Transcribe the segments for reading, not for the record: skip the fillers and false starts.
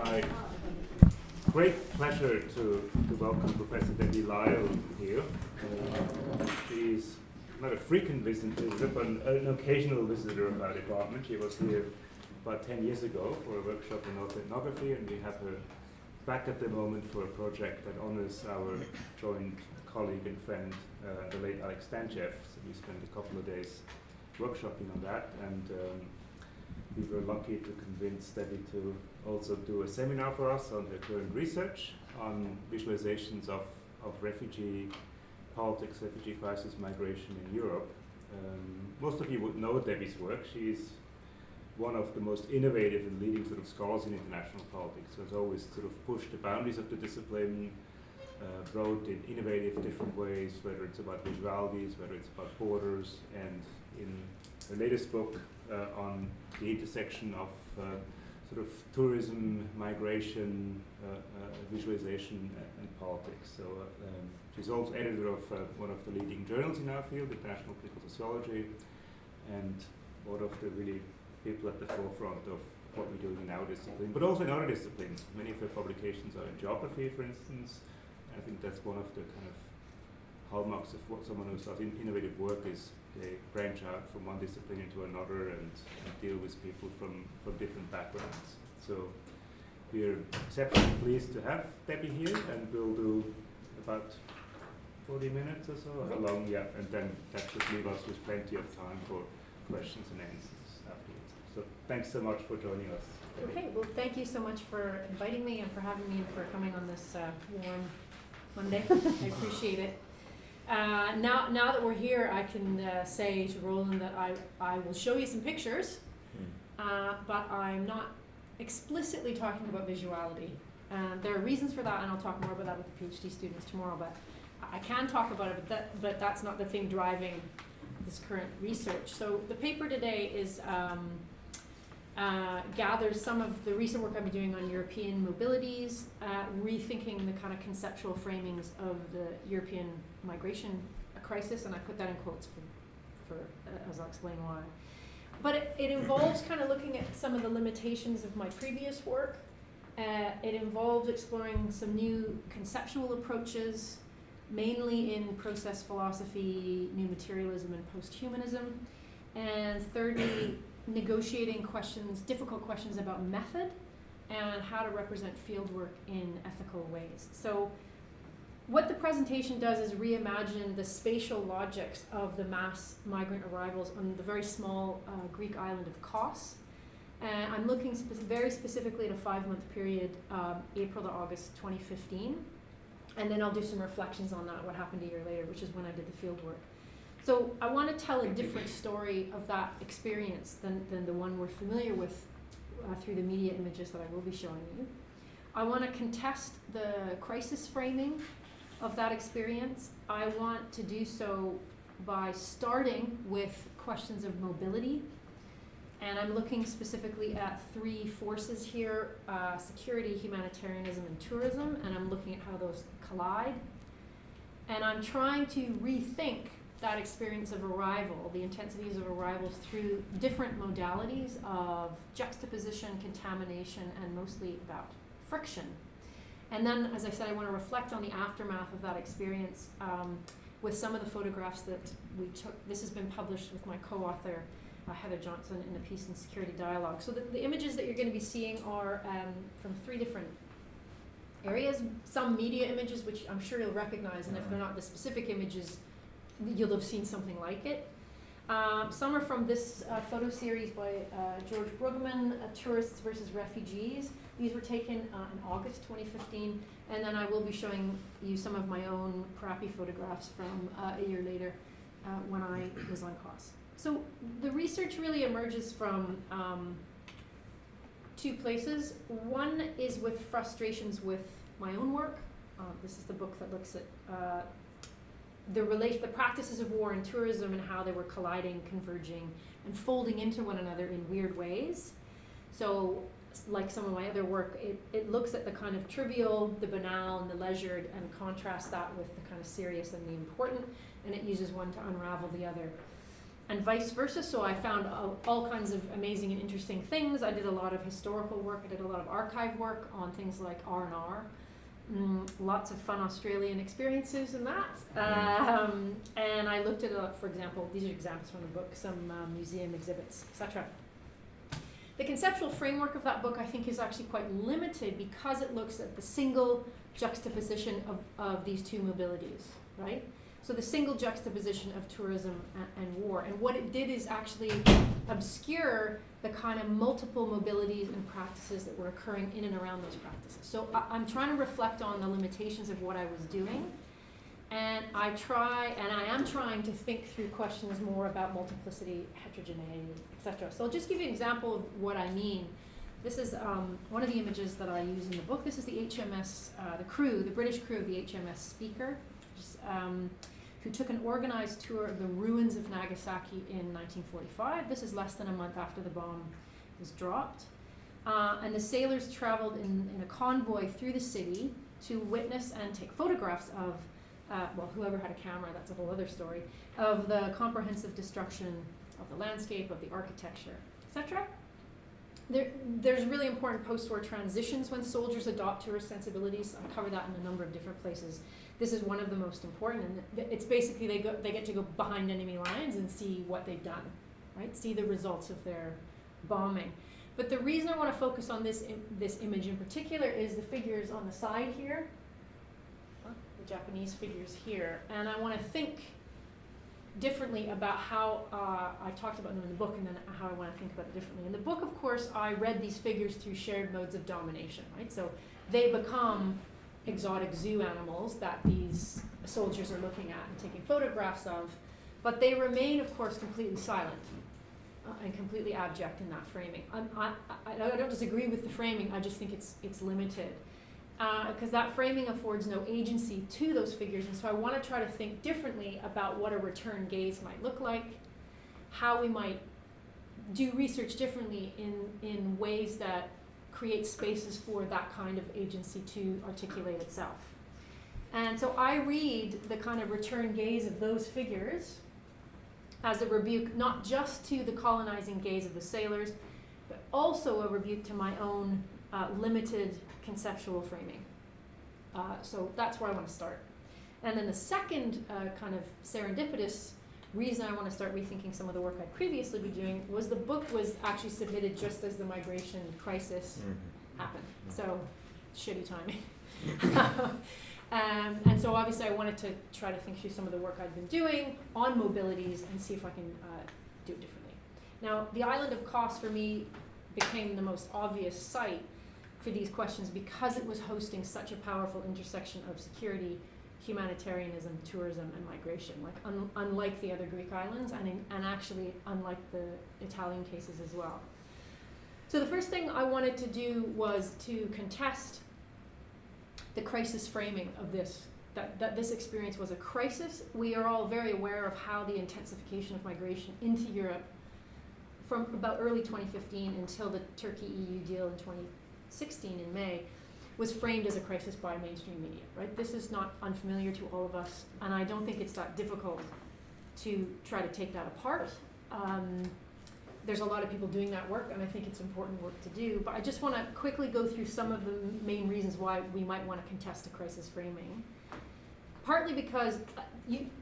my great pleasure to welcome Professor Debbie Lisle here. She's not a frequent visitor, but an occasional visitor of our department. She was here about 10 years ago for a workshop in ethnography, and we have her back at the moment for a project that honors our joint colleague and friend, the late Alex Stanchev. So we spent a couple of days workshopping on that, and we were lucky to convince Debbie to also do a seminar for us on her current research on visualizations of refugee politics, refugee crisis, migration in Europe. Most of you would know Debbie's work. She's one of the most innovative and leading sort of scholars in international politics, so has always sort of pushed the boundaries of the discipline, wrote in innovative different ways, whether it's about visualities, whether it's about borders, and in her latest book on the intersection of sort of tourism, migration, visualization, and politics. So she's also editor of one of the leading journals in our field, International Political Sociology, and one of the really people at the forefront of what we're doing in our discipline, but also in other disciplines. Many of her publications are in geography, for instance. I think that's one of the kind of hallmarks of what someone who does innovative work is. They branch out from one discipline into another and deal with people from different backgrounds. So we're exceptionally pleased to have Debbie here, and we'll do about 40 minutes or so, how long, yeah, and then that should leave us with plenty of time for questions and answers afterwards. So thanks so much for joining us, Debbie. Okay, well, thank you so much for inviting me and for having me and for coming on this warm Monday. I appreciate it. Now that we're here, I can say to Roland that I will show you some pictures, but I'm not explicitly talking about visuality. There are reasons for that, and I'll talk more about that with the PhD students tomorrow, but I can talk about it, but that's not the thing driving this current research. So the paper today is gathers some of the recent work I've been doing on European mobilities, rethinking the kind of conceptual framings of the European migration crisis, and I put that in quotes for as I'll explain why. But it involves kind of looking at some of the limitations of my previous work. It involves exploring some new conceptual approaches, mainly in process philosophy, new materialism, and post-humanism. And thirdly, negotiating difficult questions about method and how to represent fieldwork in ethical ways. So what the presentation does is reimagine the spatial logics of the mass migrant arrivals on the very small Greek island of Kos. And I'm looking very specifically at a 5-month period, April to August 2015. And then I'll do some reflections on that, what happened a year later, which is when I did the field work. So I want to tell a different story of that experience than the one we're familiar with through the media images that I will be showing you. I want to contest the crisis framing of that experience. I want to do so by starting with questions of mobility. And I'm looking specifically at 3 forces here, security, humanitarianism, and tourism, and I'm looking at how those collide. And I'm trying to rethink that experience of arrival, the intensities of arrivals through different modalities of juxtaposition, contamination, and mostly about friction. And then, as I said, I want to reflect on the aftermath of that experience with some of the photographs that we took. This has been published with my co-author, Heather Johnson, in the Peace and Security Dialogue. So the images that you're going to be seeing are from 3 different areas. Some media images, which I'm sure you'll recognize, and if they're not the specific images, you'll have seen something like it. Some are from this photo series by George Brugman, Tourists versus Refugees. These were taken in August 2015, and then I will be showing you some of my own crappy photographs from a year later when I was on Kos. So the research really emerges from 2 places. One is with frustrations with my own work. This is the book that looks at the practices of war and tourism and how they were colliding, converging, and folding into one another in weird ways. So, like some of my other work, it looks at the kind of trivial, the banal, and the leisured, and contrasts that with the kind of serious and the important, and it uses one to unravel the other. and vice versa. So I found all kinds of amazing and interesting things. I did a lot of historical work. I did a lot of archive work on things like R&R. Lots of fun Australian experiences in that. And I looked at, for example, these are examples from the book, some museum exhibits, etc. The conceptual framework of that book, I think, is actually quite limited because it looks at the single juxtaposition of these two mobilities, right? So the single juxtaposition of tourism and war. And what it did is actually obscure the kind of multiple mobilities and practices that were occurring in and around those practices. So I'm trying to reflect on the limitations of what I was doing. And I am trying to think through questions more about multiplicity, heterogeneity, etc. So I'll just give you an example of what I mean. This is one of the images that I use in the book. This is the HMS, the British crew of the HMS Speaker, who took an organized tour of the ruins of Nagasaki in 1945. This is less than a month after the bomb was dropped. And the sailors traveled in a convoy through the city to witness and take photographs of, whoever had a camera, that's a whole other story, of the comprehensive destruction of the landscape, of the architecture, etc. There's really important post-war transitions when soldiers adopt tourist sensibilities. I cover that in a number of different places. This is one of the most important, and it's basically they get to go behind enemy lines and see what they've done, right? See the results of their bombing. But the reason I want to focus on this image in particular is the figures on the side here, the Japanese figures here, and I want to think differently about how I talked about them in the book, and then how I want to think about it differently. In the book, of course, I read these figures through shared modes of domination, right? So they become exotic zoo animals that these soldiers are looking at and taking photographs of, but they remain, of course, completely silent and completely abject in that framing. I don't disagree with the framing, I just think it's limited. Because that framing affords no agency to those figures, and so I want to try to think differently about what a return gaze might look like, how we might do research differently in ways that create spaces for that kind of agency to articulate itself. And so I read the kind of return gaze of those figures as a rebuke, not just to the colonizing gaze of the sailors, but also a rebuke to my own limited conceptual framing. So that's where I want to start. And then the second kind of serendipitous reason I want to start rethinking some of the work I'd previously been doing was the book was actually submitted just as the migration crisis happened. So shitty timing. And so obviously I wanted to try to think through some of the work I'd been doing on mobilities and see if I can do it differently. Now, the island of Kos for me became the most obvious site for these questions because it was hosting such a powerful intersection of security, humanitarianism, tourism, and migration, like unlike the other Greek islands, and actually unlike the Italian cases as well. So the first thing I wanted to do was to contest the crisis framing of this, that this experience was a crisis. We are all very aware of how the intensification of migration into Europe from about early 2015 until the Turkey-EU deal in 2016 in May was framed as a crisis by mainstream media, right? This is not unfamiliar to all of us, and I don't think it's that difficult to try to take that apart. There's a lot of people doing that work, and I think it's important work to do, but I just want to quickly go through some of the main reasons why we might want to contest a crisis framing. Partly because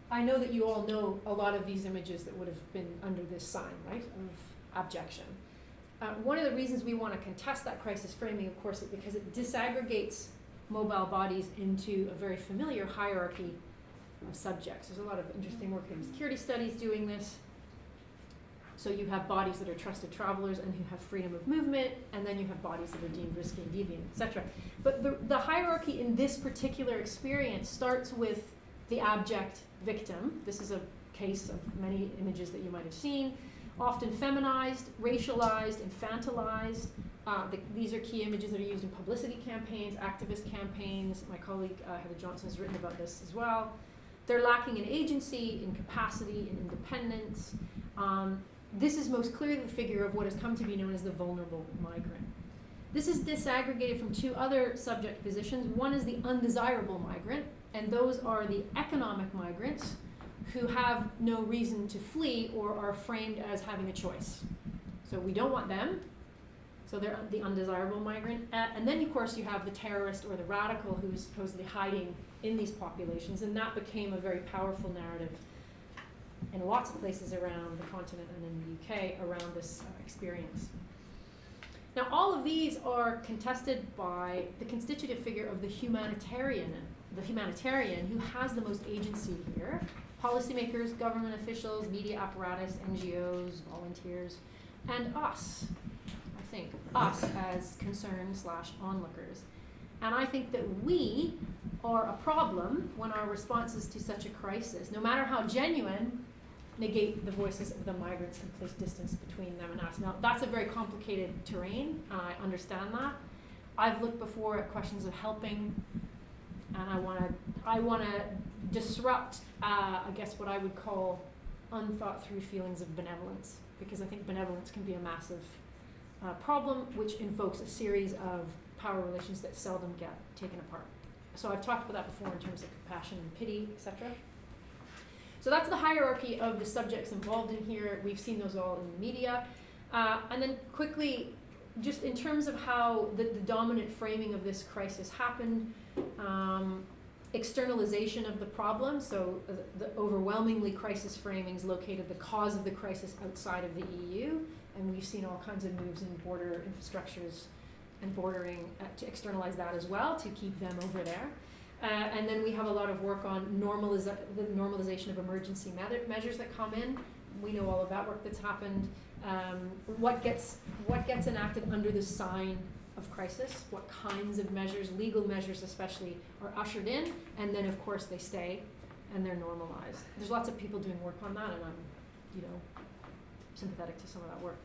I know that you all know a lot of these images that would have been under this sign, right, of abjection. One of the reasons we want to contest that crisis framing, of course, is because it disaggregates mobile bodies into a very familiar hierarchy of subjects. There's a lot of interesting work in security studies doing this. So you have bodies that are trusted travelers and who have freedom of movement, and then you have bodies that are deemed risky and deviant, etc. But the hierarchy in this particular experience starts with the abject victim. This is a case of many images that you might have seen. Often feminized, racialized, infantilized. These are key images that are used in publicity campaigns, activist campaigns. My colleague Heather Johnson has written about this as well. They're lacking in agency, in capacity, in independence. This is most clearly the figure of what has come to be known as the vulnerable migrant. This is disaggregated from two other subject positions. One is the undesirable migrant, and those are the economic migrants who have no reason to flee or are framed as having a choice. So we don't want them. So they're the undesirable migrant. And then, of course, you have the terrorist or the radical who's supposedly hiding in these populations. And that became a very powerful narrative in lots of places around the continent and in the UK around this experience. Now, all of these are contested by the constitutive figure of the humanitarian who has the most agency here. Policymakers, government officials, media apparatus, NGOs, volunteers, and us. I think us as concerned/onlookers. And I think that we are a problem when our responses to such a crisis, no matter how genuine, negate the voices of the migrants and place distance between them and us. Now, that's a very complicated terrain, and I understand that. I've looked before at questions of helping, and I want to disrupt, I guess, what I would call unthought through feelings of benevolence, because I think benevolence can be a massive problem which invokes a series of power relations that seldom get taken apart. So I've talked about that before in terms of compassion and pity, etc. So that's the hierarchy of the subjects involved in here. We've seen those all in the media. And then quickly, just in terms of how the dominant framing of this crisis happened, externalization of the problem, so the overwhelmingly crisis framings located the cause of the crisis outside of the EU, and we've seen all kinds of moves in border infrastructures and bordering to externalize that as well, to keep them over there. And then we have a lot of work on the normalization of emergency measures that come in. We know all of that work that's happened. What gets enacted under the sign of crisis, what kinds of measures, legal measures especially, are ushered in, and then of course they stay and they're normalized. There's lots of people doing work on that, and I'm, sympathetic to some of that work.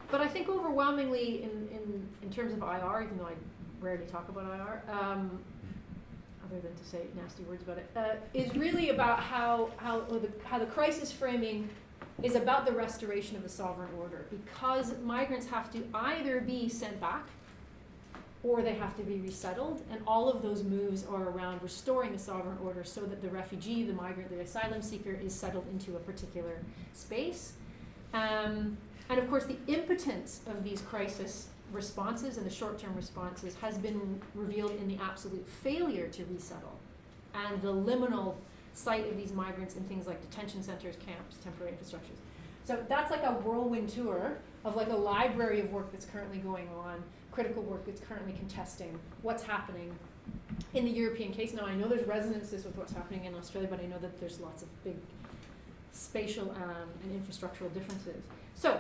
But I think overwhelmingly in terms of IR, even though I rarely talk about IR, other than to say nasty words about it, is really about how the crisis framing is about the restoration of the sovereign order, because migrants have to either be sent back or they have to be resettled, and all of those moves are around restoring the sovereign order so that the refugee, the migrant, the asylum seeker is settled into a particular space. And of course the impotence of these crisis responses and the short-term responses has been revealed in the absolute failure to resettle and the liminal site of these migrants in things like detention centers, camps, temporary infrastructures. So that's like a whirlwind tour of like a library of work that's currently going on, critical work that's currently contesting what's happening in the European case. Now I know there's resonances with what's happening in Australia, but I know that there's lots of big spatial and infrastructural differences. So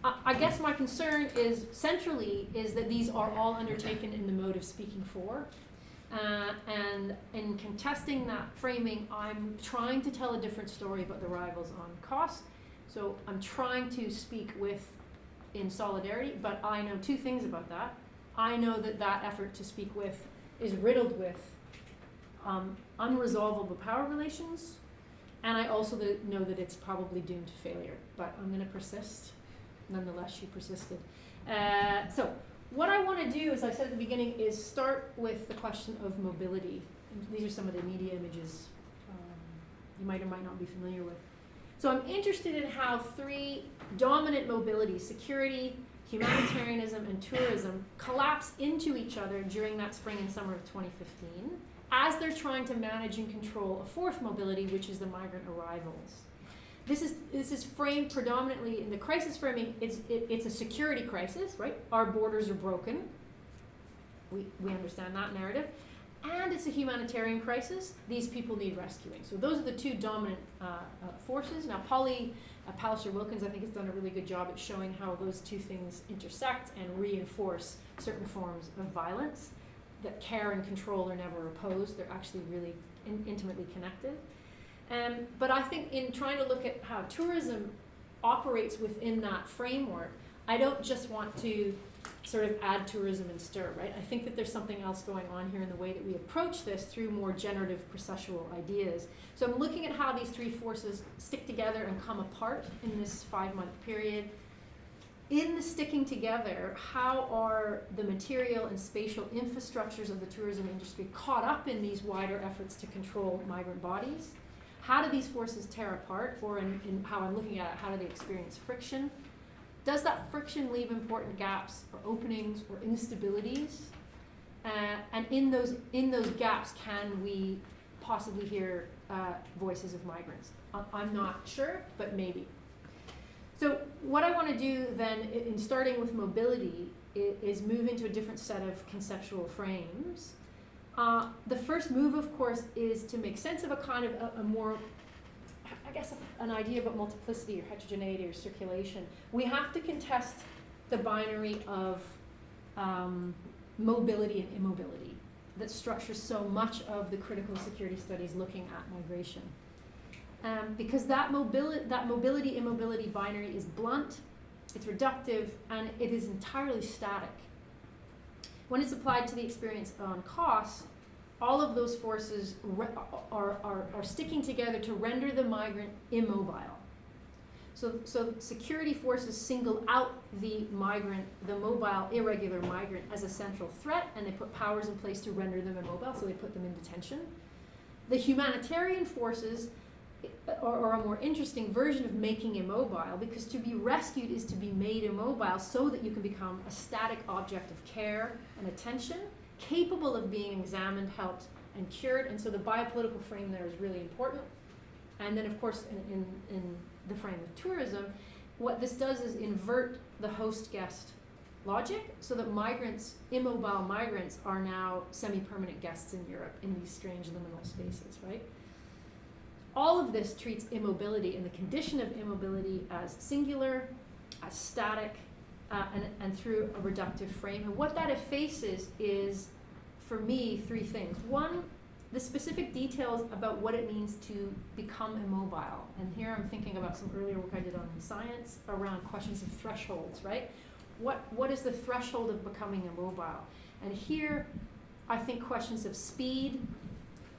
I guess my concern is centrally is that these are all undertaken in the mode of speaking for. And in contesting that framing, I'm trying to tell a different story about the rivals on cost. So I'm trying to speak in solidarity, but I know two things about that. I know that effort to speak with is riddled with unresolvable power relations, and I also know that it's probably doomed to failure, but I'm going to persist. Nonetheless, she persisted. So what I want to do, as I said at the beginning, is start with the question of mobility. And these are some of the media images you might or might not be familiar with. So I'm interested in how three dominant mobilities, security, humanitarianism, and tourism, collapse into each other during that spring and summer of 2015, as they're trying to manage and control a fourth mobility, which is the migrant arrivals. This is framed predominantly in the crisis framing. It's a security crisis, right? Our borders are broken. We understand that narrative. And it's a humanitarian crisis. These people need rescuing. So those are the two dominant forces. Now, Polly Palliser-Wilkins, I think, has done a really good job at showing how those two things intersect and reinforce certain forms of violence, that care and control are never opposed. They're actually really intimately connected. But I think in trying to look at how tourism operates within that framework, I don't just want to sort of add tourism and stir, right? I think that there's something else going on here in the way that we approach this through more generative processual ideas. So I'm looking at how these three forces stick together and come apart in this 5-month period. In the sticking together, how are the material and spatial infrastructures of the tourism industry caught up in these wider efforts to control migrant bodies? How do these forces tear apart, or in how I'm looking at it, how do they experience friction? Does that friction leave important gaps or openings or instabilities? And in those gaps, can we possibly hear voices of migrants? I'm not sure, but maybe. So what I want to do then, in starting with mobility, is move into a different set of conceptual frames. The first move, of course, is to make sense of a kind of a more, I guess, an idea about multiplicity or heterogeneity or circulation. We have to contest the binary of mobility and immobility that structures so much of the critical security studies looking at migration. Because that mobility-immobility binary is blunt, it's reductive, and it is entirely static. When it's applied to the experience on cost, all of those forces are sticking together to render the migrant immobile. So security forces single out the migrant, the mobile, irregular migrant, as a central threat, and they put powers in place to render them immobile, so they put them in detention. The humanitarian forces are a more interesting version of making immobile, because to be rescued is to be made immobile so that you can become a static object of care and attention, capable of being examined, helped, and cured. And so the biopolitical frame there is really important. And then, of course, in the frame of tourism, what this does is invert the host-guest logic, so that migrants, immobile migrants, are now semi-permanent guests in Europe in these strange liminal spaces, right? All of this treats immobility and the condition of immobility as singular, as static, and through a reductive frame. And what that effaces is, for me, three things. One, the specific details about what it means to become immobile. And here I'm thinking about some earlier work I did on science around questions of thresholds, right? What is the threshold of becoming immobile? And here, I think questions of speed.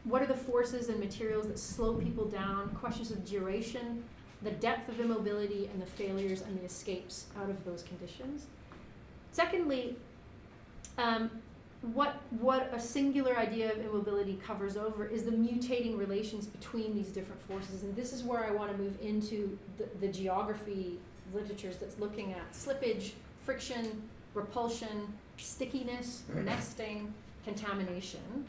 What are the forces and materials that slow people down? Questions of duration, the depth of immobility, and the failures and the escapes out of those conditions. Secondly, what a singular idea of immobility covers over is the mutating relations between these different forces. And this is where I want to move into the geography literatures that's looking at slippage, friction, repulsion, stickiness, nesting, contamination.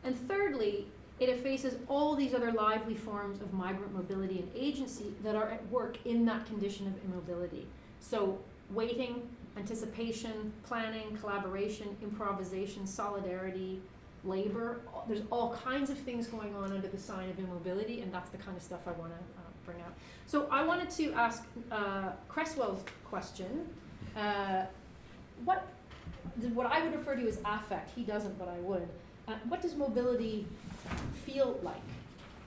And thirdly, it effaces all these other lively forms of migrant mobility and agency that are at work in that condition of immobility. So waiting, anticipation, planning, collaboration, improvisation, solidarity, labor. There's all kinds of things going on under the sign of immobility, and that's the kind of stuff I want to bring out. So I wanted to ask Cresswell's question. What I would refer to as affect, he doesn't, but I would. What does mobility feel like?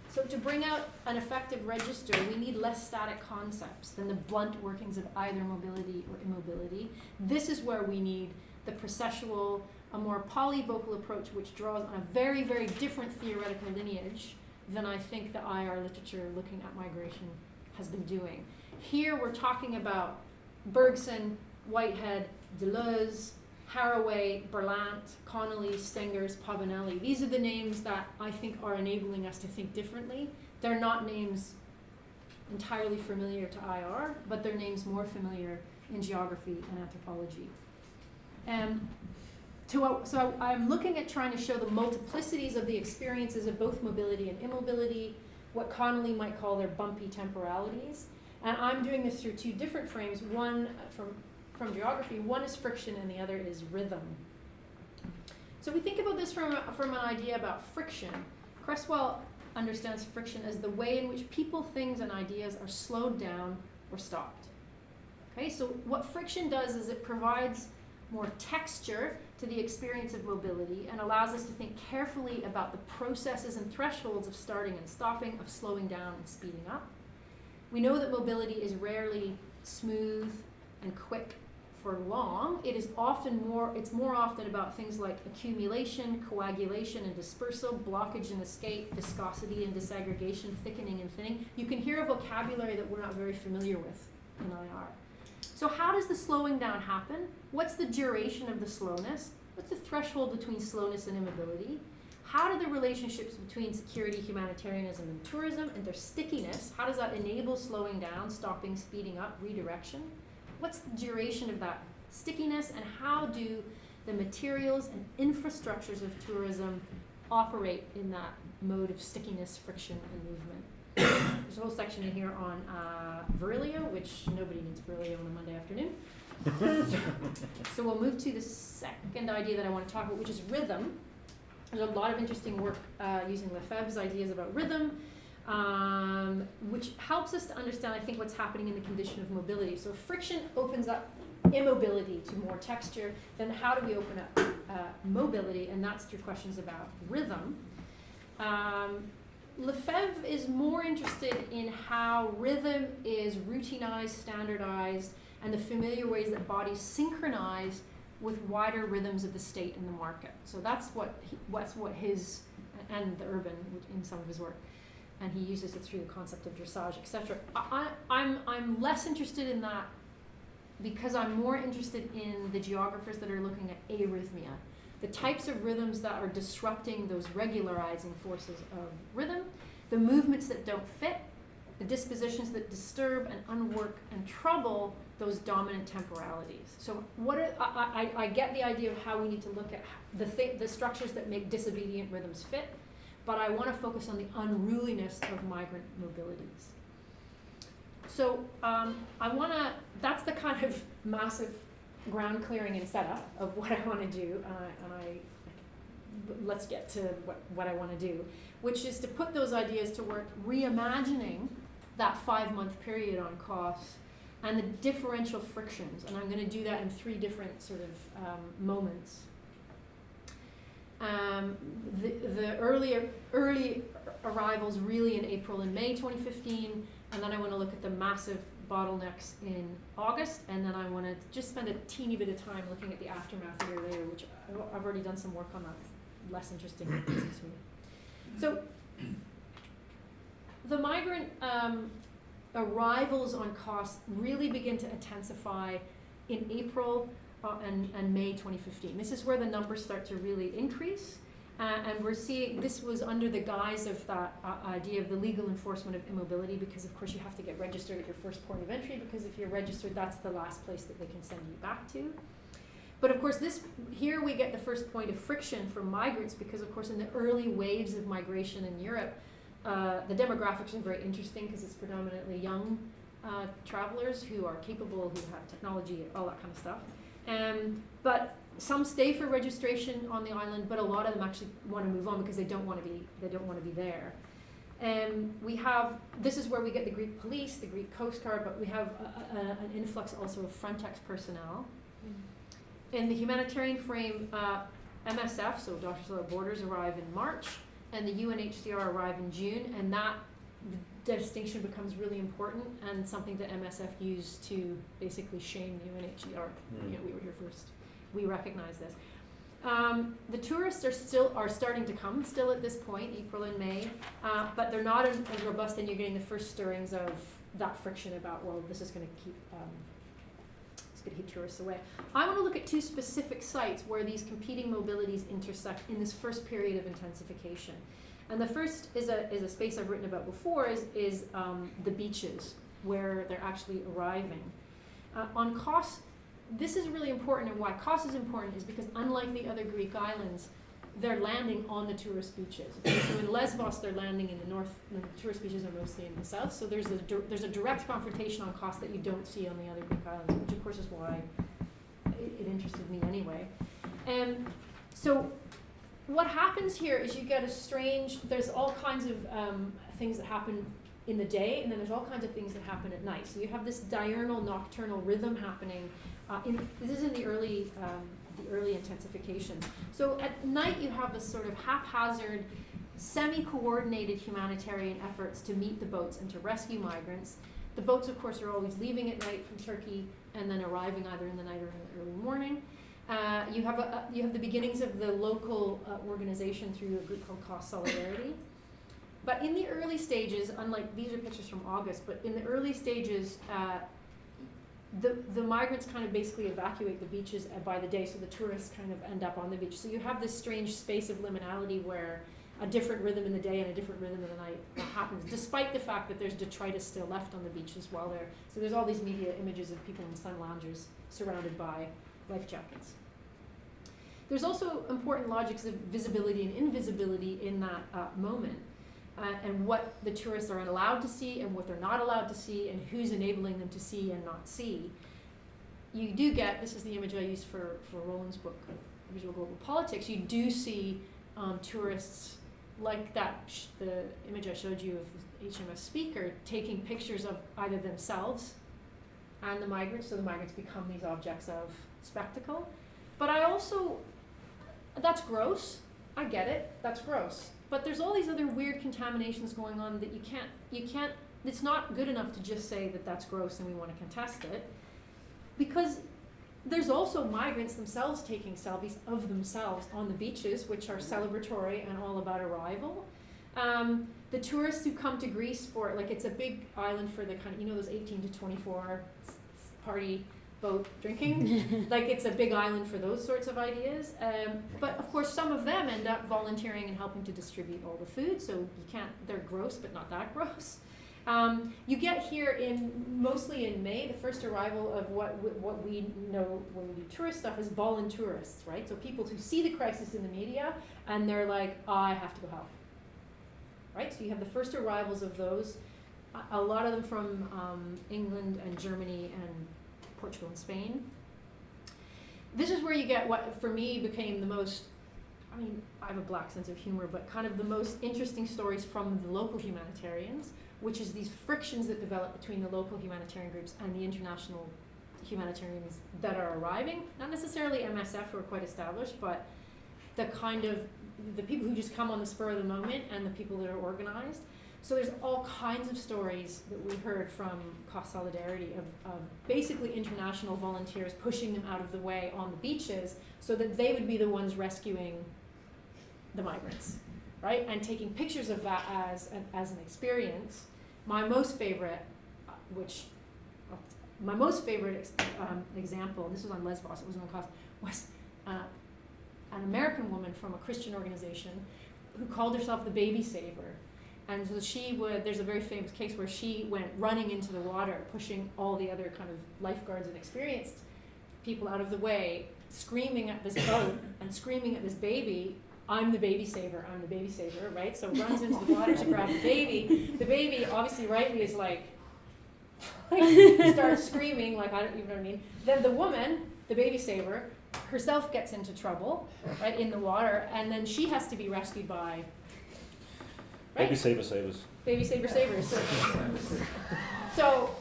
So to bring out an effective register, we need less static concepts than the blunt workings of either mobility or immobility. This is where we need the processual, a more polyvocal approach which draws on a very, very different theoretical lineage than I think the IR literature looking at migration has been doing. Here we're talking about Bergson, Whitehead, Deleuze, Haraway, Berlant, Connolly, Stengers, Pavanelli. These are the names that I think are enabling us to think differently. They're not names entirely familiar to IR, but they're names more familiar in geography and anthropology. So I'm looking at trying to show the multiplicities of the experiences of both mobility and immobility, what Connolly might call their bumpy temporalities. And I'm doing this through two different frames, one from geography, one is friction and the other is rhythm. So we think about this from an idea about friction. Cresswell understands friction as the way in which people, things, and ideas are slowed down or stopped. Okay, so what friction does is it provides more texture to the experience of mobility and allows us to think carefully about the processes and thresholds of starting and stopping, of slowing down and speeding up. We know that mobility is rarely smooth and quick for long. It's more often about things like accumulation, coagulation and dispersal, blockage and escape, viscosity and disaggregation, thickening and thinning. You can hear a vocabulary that we're not very familiar with in IR. So how does the slowing down happen? What's the duration of the slowness? What's the threshold between slowness and immobility? how do the relationships between security, humanitarianism, and tourism and their stickiness, how does that enable slowing down, stopping, speeding up, redirection? What's the duration of that stickiness, and how do the materials and infrastructures of tourism operate in that mode of stickiness, friction, and movement? There's a whole section in here on Virilio, which nobody needs Virilio on a Monday afternoon. So we'll move to the second idea that I want to talk about, which is rhythm. There's a lot of interesting work using Lefebvre's ideas about rhythm, which helps us to understand, I think, what's happening in the condition of mobility. So friction opens up immobility to more texture. Then how do we open up mobility? And that's through questions about rhythm. Lefebvre is more interested in how rhythm is routinized, standardized, and the familiar ways that bodies synchronize with wider rhythms of the state and the market. So that's what his, and the urban in some of his work, and he uses it through the concept of dressage, etc. I'm less interested in that because I'm more interested in the geographers that are looking at arrhythmia, the types of rhythms that are disrupting those regularizing forces of rhythm, the movements that don't fit, the dispositions that disturb and unwork and trouble those dominant temporalities. So I get the idea of how we need to look at the structures that make disobedient rhythms fit, but I want to focus on the unruliness of migrant mobilities. So that's the kind of massive ground clearing and setup of what I want to do, let's get to what I want to do, which is to put those ideas to work, reimagining that 5-month period on costs and the differential frictions. And I'm going to do that in 3 different sort of moments. The early arrivals really in April and May 2015, and then I want to look at the massive bottlenecks in August, and then I want to just spend a teeny bit of time looking at the aftermath a year later, which I've already done some work on that. It's less interesting to me. So the migrant arrivals on costs really begin to intensify in April and May 2015. This is where the numbers start to really increase. And we're seeing, this was under the guise of that idea of the legal enforcement of immobility, because of course you have to get registered at your first port of entry, because if you're registered, that's the last place that they can send you back to. But of course here we get the first point of friction for migrants, because of course in the early waves of migration in Europe, the demographics are very interesting because it's predominantly young travelers who are capable, who have technology, all that kind of stuff. But some stay for registration on the island, but a lot of them actually want to move on because they don't want to be there. This is where we get the Greek police, the Greek Coast Guard, but we have an influx also of Frontex personnel. In the humanitarian frame, MSF, so Doctors Without Borders, arrive in March, and the UNHCR arrive in June, and that distinction becomes really important and something that MSF used to basically shame the UNHCR. You know, we were here first. We recognize this. The tourists are starting to come still at this point, April and May, but they're not as robust, and you're getting the first stirrings of that friction about, well, this is going to keep tourists away. I want to look at 2 specific sites where these competing mobilities intersect in this first period of intensification. And the first is a space I've written about before, is the beaches where they're actually arriving. On Kos, this is really important, and why Kos is important is because unlike the other Greek islands, they're landing on the tourist beaches. Okay, so in Lesbos, they're landing in the north, and the tourist beaches are mostly in the south. So there's a direct confrontation on Kos that you don't see on the other Greek islands, which of course is why it interested me anyway. So what happens here is you get there's all kinds of things that happen in the day, and then there's all kinds of things that happen at night. So you have this diurnal, nocturnal rhythm happening. This is in the early intensification. So at night you have this sort of haphazard, semi-coordinated humanitarian efforts to meet the boats and to rescue migrants. The boats, of course, are always leaving at night from Turkey and then arriving either in the night or in the early morning. You have the beginnings of the local organization through a group called Kos Solidarity. But in the early stages, unlike, these are pictures from August, but in the early stages, the migrants kind of basically evacuate the beaches by the day, so the tourists kind of end up on the beach. So you have this strange space of liminality where a different rhythm in the day and a different rhythm in the night happens, despite the fact that there's detritus still left on the beaches while they're, so there's all these media images of people in sun loungers surrounded by life jackets. There's also important logics of visibility and invisibility in that moment, and what the tourists are allowed to see and what they're not allowed to see, and who's enabling them to see and not see. You do get, this is the image I used for Roland's book, Visual Global Politics, you do see tourists like that, the image I showed you of the HMS speaker, taking pictures of either themselves and the migrants, so the migrants become these objects of spectacle. But I also, that's gross, I get it, that's gross. But there's all these other weird contaminations going on that you can't, it's not good enough to just say that that's gross and we want to contest it. Because there's also migrants themselves taking selfies of themselves on the beaches, which are celebratory and all about arrival. The tourists who come to Greece for, like, it's a big island for the kind of, you know, those 18 to 24 party boat drinking. Like, it's a big island for those sorts of ideas. But of course, some of them end up volunteering and helping to distribute all the food, so you can't, they're gross, but not that gross. You get here mostly in May, the first arrival of what we know when we do tourist stuff is voluntourists, right? So people who see the crisis in the media and they're like, I have to go help, right? So you have the first arrivals of those, a lot of them from England and Germany and Portugal and Spain. This is where you get what for me became the most, I mean, I have a black sense of humor, but kind of the most interesting stories from the local humanitarians, which is these frictions that develop between the local humanitarian groups and the international humanitarians that are arriving. Not necessarily MSF, who are quite established, but the kind of, the people who just come on the spur of the moment and the people that are organized. So there's all kinds of stories that we heard from Cost Solidarity of basically international volunteers pushing them out of the way on the beaches so that they would be the ones rescuing the migrants, right? And taking pictures of that as an experience. My most favorite, example, this was on Lesbos, it wasn't on Cost, was an American woman from a Christian organization who called herself the Baby Saver. And so there's a very famous case where she went running into the water, pushing all the other kind of lifeguards and experienced people out of the way, screaming at this boat and screaming at this baby, I'm the baby saver, right? So runs into the water to grab the baby. The baby, obviously rightly, is like starts screaming, like, I don't even know what I mean. Then the woman, the baby saver, herself gets into trouble, right, in the water, and then she has to be rescued by, right? Baby saver savers. Baby saver savers. So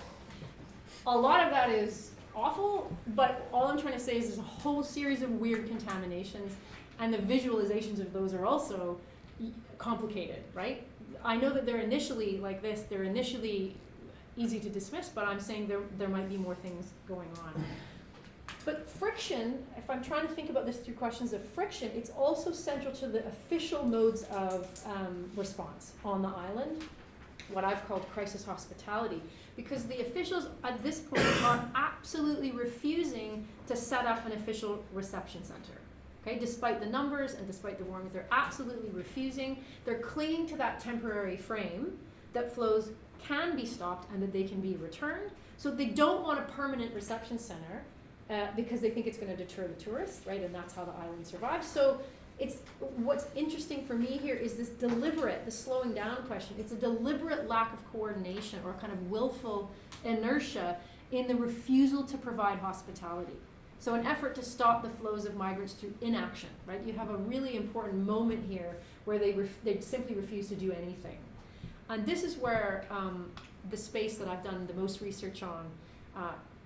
a lot of that is awful, but all I'm trying to say is there's a whole series of weird contaminations, and the visualizations of those are also complicated, right? I know that they're initially like this, they're initially easy to dismiss, but I'm saying there might be more things going on. But friction, if I'm trying to think about this through questions of friction, it's also central to the official modes of response on the island, what I've called crisis hospitality, because the officials at this point are absolutely refusing to set up an official reception center. Okay, despite the numbers and despite the warmth, they're absolutely refusing. They're clinging to that temporary frame that flows can be stopped and that they can be returned. So they don't want a permanent reception center because they think it's going to deter the tourists, right? And that's how the island survives. So what's interesting for me here is this slowing down question. It's a deliberate lack of coordination or kind of willful inertia in the refusal to provide hospitality. So an effort to stop the flows of migrants through inaction, right? You have a really important moment here where they simply refuse to do anything. And this is where the space that I've done the most research on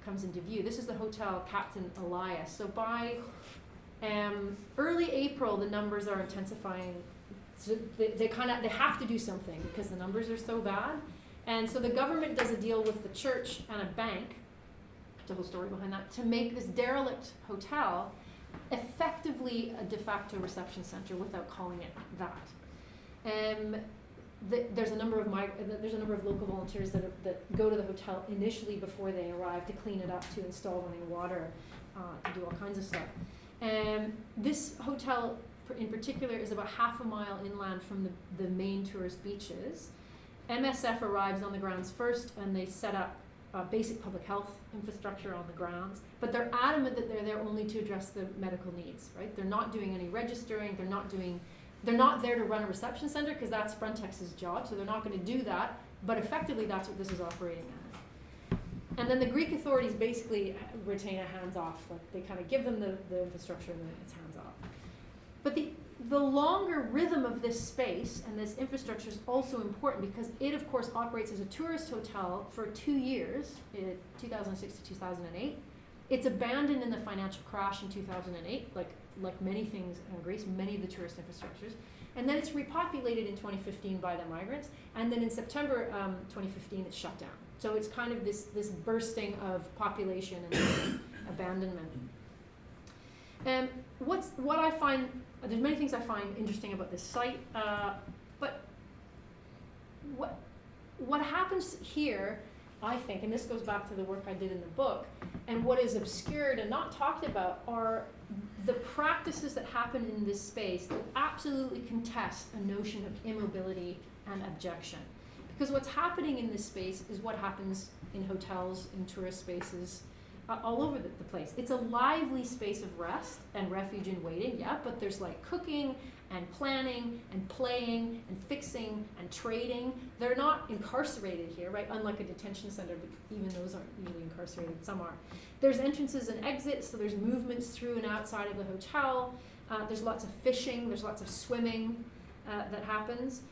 comes into view. This is the Hotel Captain Elias. So by early April, the numbers are intensifying. So they have to do something because the numbers are so bad. And so the government does a deal with the church and a bank, the whole story behind that, to make this derelict hotel effectively a de facto reception center without calling it that. there's a number of local volunteers that go to the hotel initially before they arrive to clean it up, to install running water, to do all kinds of stuff. And this hotel in particular is about half a mile inland from the main tourist beaches. MSF arrives on the grounds first, and they set up basic public health infrastructure on the grounds, but they're adamant that they're there only to address the medical needs, right? They're not doing any registering, they're not there to run a reception center, because that's Frontex's job, so they're not going to do that, but effectively that's what this is operating as. And then the Greek authorities basically retain a hands-off, like they kind of give them the infrastructure and then it's hands-off. But the longer rhythm of this space and this infrastructure is also important, because it of course operates as a tourist hotel for 2 years, 2006 to 2008. It's abandoned in the financial crash in 2008, like many things in Greece, many of the tourist infrastructures. And then it's repopulated in 2015 by the migrants, and then in September 2015 it's shut down. So it's kind of this bursting of population and abandonment. What I find, there's many things I find interesting about this site, but what happens here, I think, and this goes back to the work I did in the book, and what is obscured and not talked about are the practices that happen in this space that absolutely contest a notion of immobility and abjection. Because what's happening in this space is what happens in hotels, in tourist spaces, all over the place. It's a lively space of rest and refuge and waiting, yeah, but there's like cooking and planning and playing and fixing and trading. They're not incarcerated here, right? Unlike a detention center, but even those aren't usually incarcerated, some are. There's entrances and exits, so there's movements through and outside of the hotel. There's lots of fishing, there's lots of swimming that happens.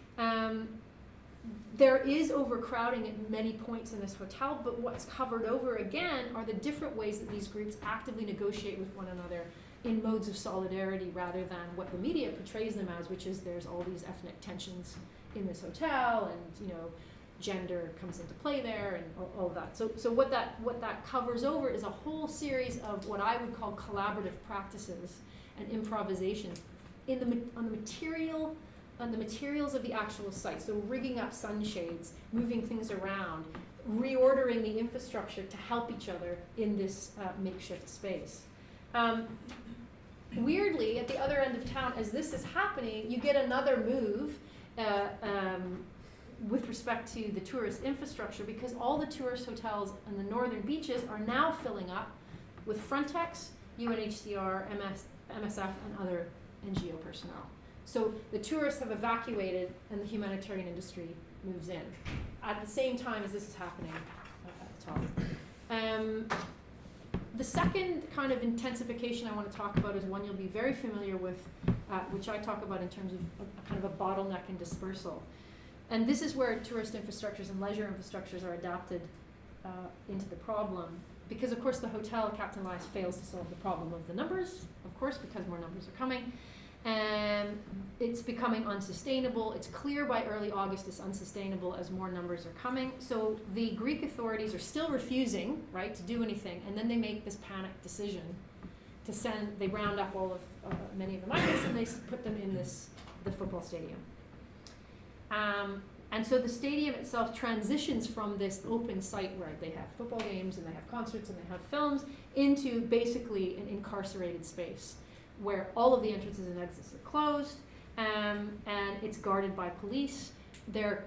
There is overcrowding at many points in this hotel, but what's covered over again are the different ways that these groups actively negotiate with one another in modes of solidarity, rather than what the media portrays them as, which is there's all these ethnic tensions in this hotel, and gender comes into play there, and all of that. So what that covers over is a whole series of what I would call collaborative practices and improvisations on the materials of the actual site. So rigging up sunshades, moving things around, reordering the infrastructure to help each other in this makeshift space. Weirdly, at the other end of town, as this is happening, you get another move with respect to the tourist infrastructure, because all the tourist hotels on the northern beaches are now filling up with Frontex, UNHCR, MSF, and other NGO personnel. So the tourists have evacuated and the humanitarian industry moves in at the same time as this is happening at the top. The second kind of intensification I want to talk about is one you'll be very familiar with, which I talk about in terms of a kind of a bottleneck and dispersal. And this is where tourist infrastructures and leisure infrastructures are adapted into the problem. Because of course the hotel, Captain Lisle, fails to solve the problem of the numbers, of course, because more numbers are coming. And it's becoming unsustainable. It's clear by early August it's unsustainable as more numbers are coming. So the Greek authorities are still refusing, right, to do anything, and then they make this panic decision to they round up all of many of the migrants and they put them in the football stadium. And so the stadium itself transitions from this open site where they have football games and they have concerts and they have films into basically an incarcerated space, where all of the entrances and exits are closed, and it's guarded by police. They're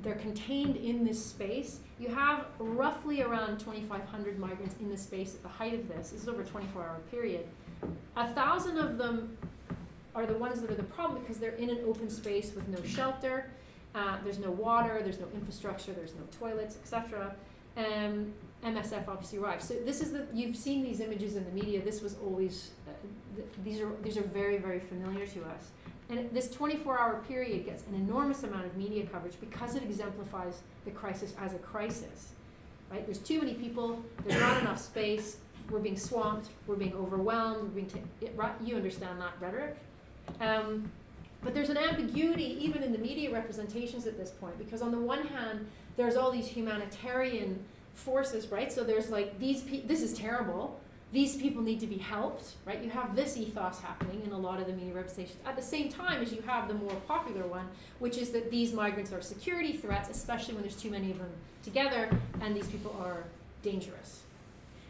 contained in this space. You have roughly around 2,500 migrants in this space at the height of this. This is over a 24-hour period. 1,000 of them are the ones that are the problem because they're in an open space with no shelter. There's no water, there's no infrastructure, there's no toilets, etc. MSF obviously arrives. So this is you've seen these images in the media. This was always, these are very, very familiar to us. And this 24-hour period gets an enormous amount of media coverage because it exemplifies the crisis as a crisis, right? There's too many people, there's not enough space, we're being swamped, we're being overwhelmed, you understand that rhetoric. But there's an ambiguity even in the media representations at this point, because on the one hand, there's all these humanitarian forces, right? So there's like this is terrible, these people need to be helped, right? You have this ethos happening in a lot of the media representations at the same time as you have the more popular one, which is that these migrants are security threats, especially when there's too many of them together, and these people are dangerous.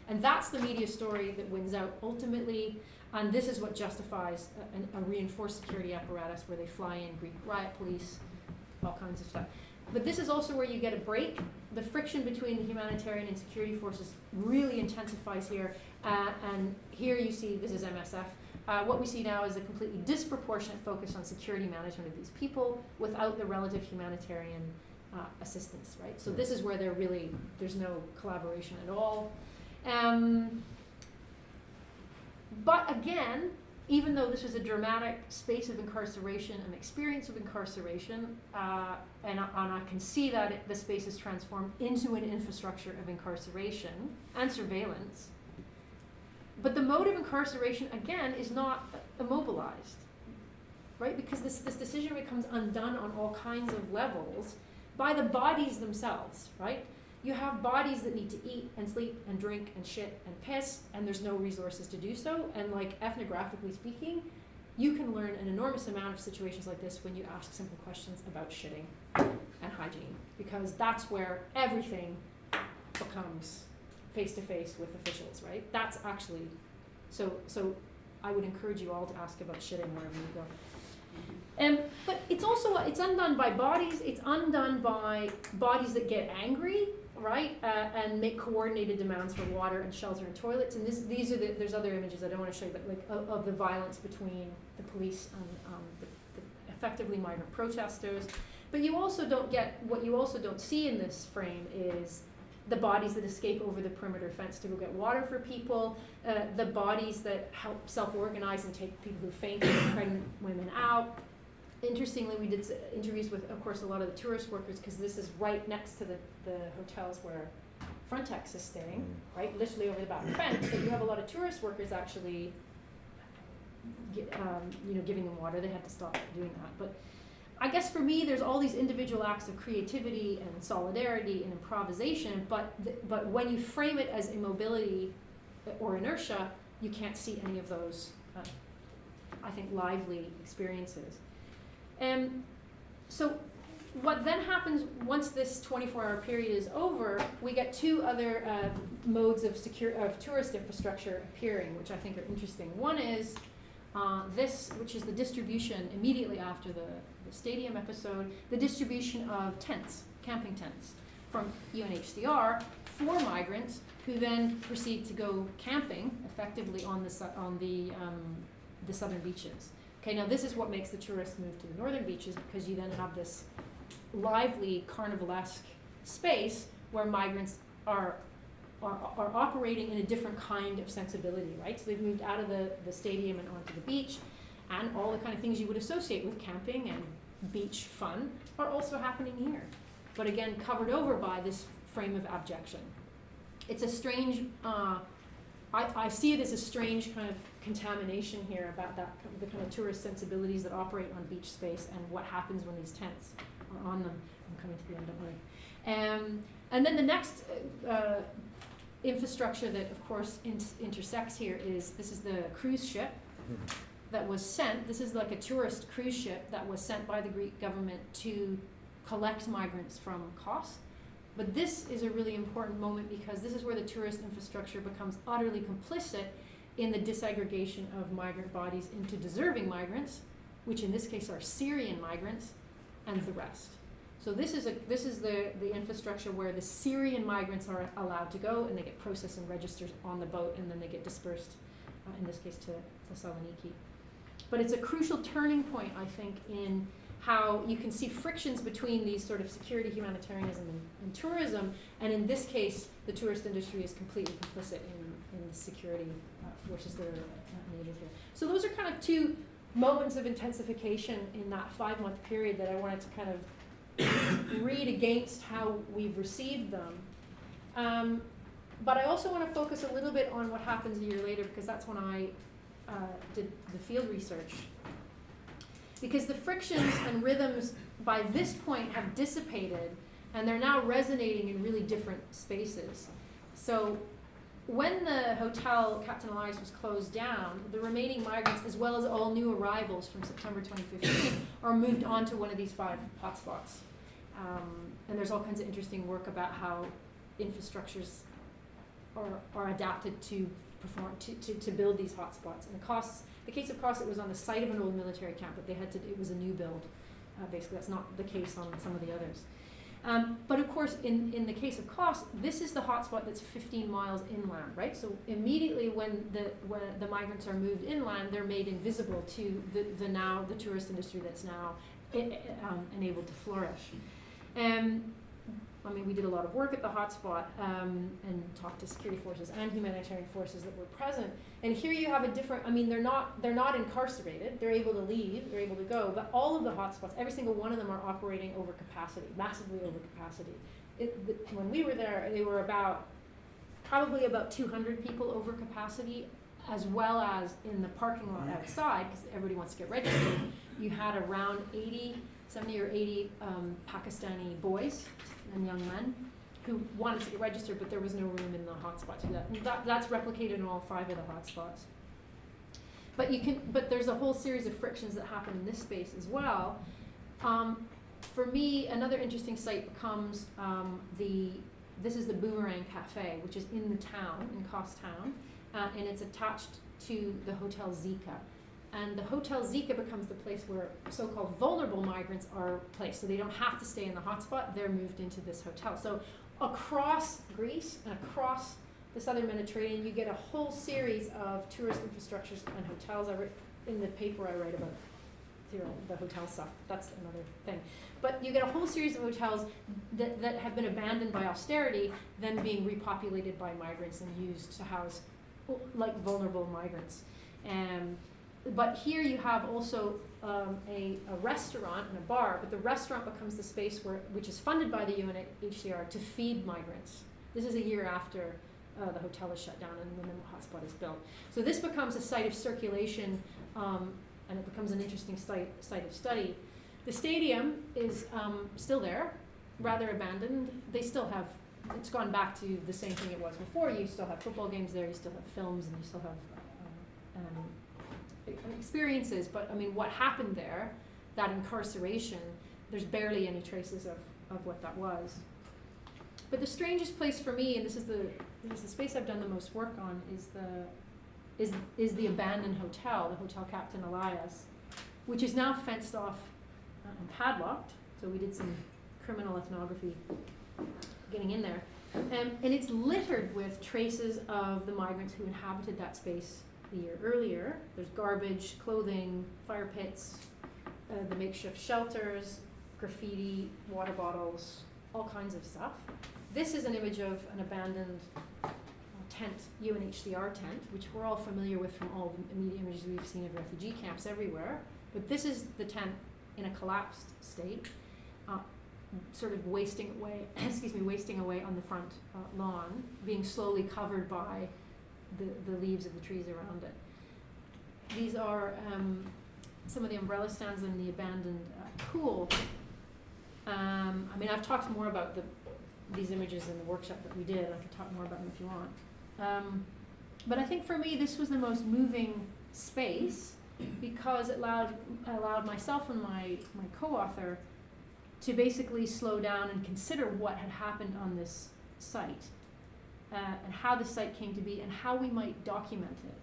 And that's the media story that wins out ultimately, and this is what justifies a reinforced security apparatus where they fly in Greek riot police, all kinds of stuff. But this is also where you get a break. The friction between the humanitarian and security forces really intensifies here. And here you see, this is MSF. What we see now is a completely disproportionate focus on security management of these people without the relative humanitarian assistance, right? So this is where there's no collaboration at all. But again, even though this was a dramatic space of incarceration, an experience of incarceration, and I can see that the space is transformed into an infrastructure of incarceration and surveillance. But the mode of incarceration, again, is not immobilized, right? Because this decision becomes undone on all kinds of levels by the bodies themselves, right? You have bodies that need to eat and sleep and drink and shit and piss, and there's no resources to do so. And like ethnographically speaking, you can learn an enormous amount of situations like this when you ask simple questions about shitting and hygiene, because that's where everything becomes face-to-face with officials, right? That's actually, so I would encourage you all to ask about shitting wherever you go. But it's also, it's undone by bodies, it's undone by bodies that get angry, right, and make coordinated demands for water and shelter and toilets. And these are there's other images I don't want to show you, but like of the violence between the police and the effectively migrant protesters. But you also don't get, what you also don't see in this frame is the bodies that escape over the perimeter fence to go get water for people, the bodies that help self-organize and take people who faint and pregnant women out. Interestingly, we did interviews with, of course, a lot of the tourist workers, because this is right next to the hotels where Frontex is staying, right, literally over the back fence. So you have a lot of tourist workers actually, giving them water. They had to stop doing that. But I guess for me, there's all these individual acts of creativity and solidarity and improvisation, but when you frame it as immobility or inertia, you can't see any of those, I think, lively experiences. So what then happens once this 24-hour period is over, we get two other modes of tourist infrastructure appearing, which I think are interesting. One is this, which is the distribution immediately after the stadium episode, the distribution of tents, camping tents, from UNHCR for migrants who then proceed to go camping effectively on the southern beaches. Okay, now this is what makes the tourists move to the northern beaches, because you then have this lively carnivalesque space where migrants are operating in a different kind of sensibility, right? So they've moved out of the stadium and onto the beach, and all the kind of things you would associate with camping and beach fun are also happening here. But again, covered over by this frame of abjection. It's a strange, I see it as a strange kind of contamination here about the kind of tourist sensibilities that operate on beach space and what happens when these tents are on them. I'm coming to the end, don't worry. And then the next infrastructure that, of course, intersects here is, this is the cruise ship that was sent. This is like a tourist cruise ship that was sent by the Greek government to collect migrants from Kos. But this is a really important moment, because this is where the tourist infrastructure becomes utterly complicit in the disaggregation of migrant bodies into deserving migrants, which in this case are Syrian migrants, and the rest. So this is the infrastructure where the Syrian migrants are allowed to go, and they get processed and registered on the boat, and then they get dispersed, in this case to Thessaloniki. But it's a crucial turning point, I think, in how you can see frictions between these sort of security, humanitarianism, and tourism, and in this case, the tourist industry is completely complicit in the security forces that are needed here. So those are kind of two moments of intensification in that 5-month period that I wanted to kind of read against how we've received them. But I also want to focus a little bit on what happens a year later, because that's when I did the field research. Because the frictions and rhythms by this point have dissipated, and they're now resonating in really different spaces. So when the hotel Captain Elias was closed down, the remaining migrants, as well as all new arrivals from September 2015, are moved on to one of these 5 hotspots. And there's all kinds of interesting work about how infrastructures are adapted to perform to build these hotspots. And the case of Kos, it was on the site of an old military camp, but it was a new build. Basically, that's not the case on some of the others. But of course, in the case of Kos, this is the hotspot that's 15 miles inland, right? So immediately when the migrants are moved inland, they're made invisible to the tourist industry that's now enabled to flourish. I mean, we did a lot of work at the hotspot and talked to security forces and humanitarian forces that were present. And here you have a different. I mean, they're not incarcerated. They're able to leave. They're able to go. But all of the hotspots, every single one of them, are operating over capacity, massively over capacity. When we were there, they were probably about 200 people over capacity, as well as in the parking lot outside, because everybody wants to get registered. You had around 70 or 80 Pakistani boys and young men who wanted to get registered, but there was no room in the hotspot to do that. And that's replicated in all 5 of the hotspots. But there's a whole series of frictions that happen in this space as well. For me, another interesting site becomes this is the Boomerang Cafe, which is in the town, in Kos town, and it's attached to the Hotel Zika. And the Hotel Zika becomes the place where so-called vulnerable migrants are placed. So they don't have to stay in the hotspot, they're moved into this hotel. So across Greece and across the southern Mediterranean, you get a whole series of tourist infrastructures and hotels. In the paper I write about the hotel stuff, that's another thing. But you get a whole series of hotels that have been abandoned by austerity, then being repopulated by migrants and used to house like vulnerable migrants. But here you have also a restaurant and a bar, but the restaurant becomes the space which is funded by the UNHCR to feed migrants. This is a year after the hotel is shut down and when the hotspot is built. So this becomes a site of circulation, and it becomes an interesting site of study. The stadium is still there, rather abandoned. They still have, it's gone back to the same thing it was before. You still have football games there, you still have films, and you still have experiences, but I mean, what happened there, that incarceration, there's barely any traces of what that was. But the strangest place for me, and this is the space I've done the most work on, is the abandoned hotel, the Hotel Captain Elias, which is now fenced off and padlocked. So we did some criminal ethnography getting in there, and it's littered with traces of the migrants who inhabited that space the year earlier. There's garbage, clothing, fire pits, the makeshift shelters, graffiti, water bottles, all kinds of stuff. This is an image of an abandoned tent, UNHCR tent, which we're all familiar with from all the media images we've seen of refugee camps everywhere. But this is the tent in a collapsed state, sort of wasting away on the front lawn, being slowly covered by the leaves of the trees around it. These are some of the umbrella stands in the abandoned pool. I mean, I've talked more about these images in the workshop that we did. I could talk more about them if you want. But I think for me, this was the most moving space because it allowed myself and my co-author to basically slow down and consider what had happened on this site. And how the site came to be and how we might document it.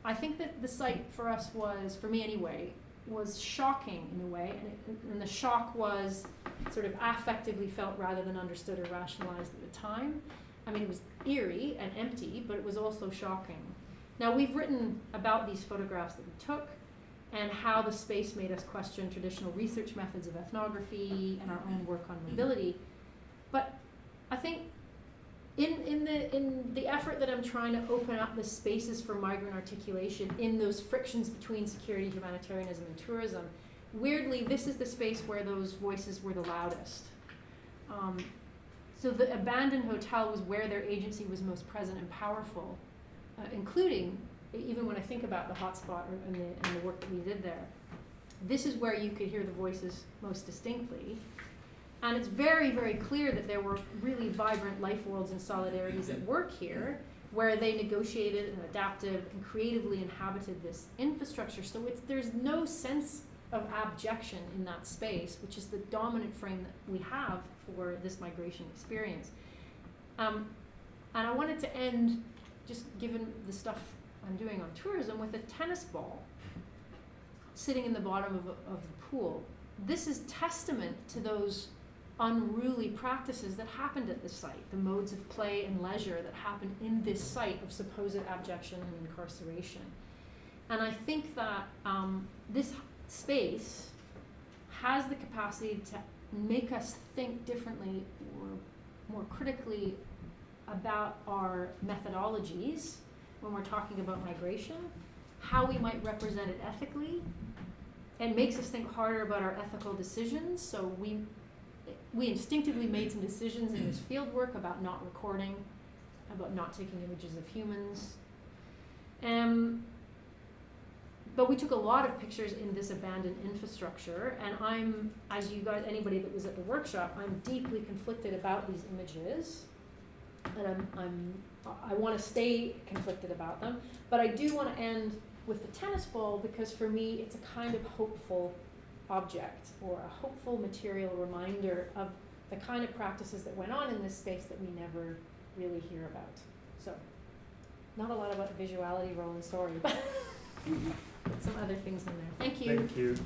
I think that the site for us was, for me anyway, was shocking in a way, and the shock was sort of affectively felt rather than understood or rationalized at the time. I mean, it was eerie and empty, but it was also shocking. Now, we've written about these photographs that we took and how the space made us question traditional research methods of ethnography and our own work on mobility. But I think in the effort that I'm trying to open up the spaces for migrant articulation in those frictions between security, humanitarianism, and tourism, weirdly, this is the space where those voices were the loudest. So the abandoned hotel was where their agency was most present and powerful, including, even when I think about the hotspot and the work that we did there, this is where you could hear the voices most distinctly. And it's very, very clear that there were really vibrant life worlds and solidarities at work here. where they negotiated and adapted and creatively inhabited this infrastructure. So there's no sense of abjection in that space, which is the dominant frame that we have for this migration experience. And I wanted to end, just given the stuff I'm doing on tourism, with a tennis ball sitting in the bottom of the pool. This is testament to those unruly practices that happened at this site, the modes of play and leisure that happened in this site of supposed abjection and incarceration. And I think that this space has the capacity to make us think differently or more critically about our methodologies when we're talking about migration, how we might represent it ethically. It makes us think harder about our ethical decisions. So we instinctively made some decisions in this field work about not recording, about not taking images of humans. But we took a lot of pictures in this abandoned infrastructure, and I'm, as you guys, anybody that was at the workshop, I'm deeply conflicted about these images, and I want to stay conflicted about them, but I do want to end with the tennis ball, because for me it's a kind of hopeful object, or a hopeful material reminder of the kind of practices that went on in this space that we never really hear about. So, not a lot about visuality, Roland, sorry, but some other things in there. Thank you. Thank you.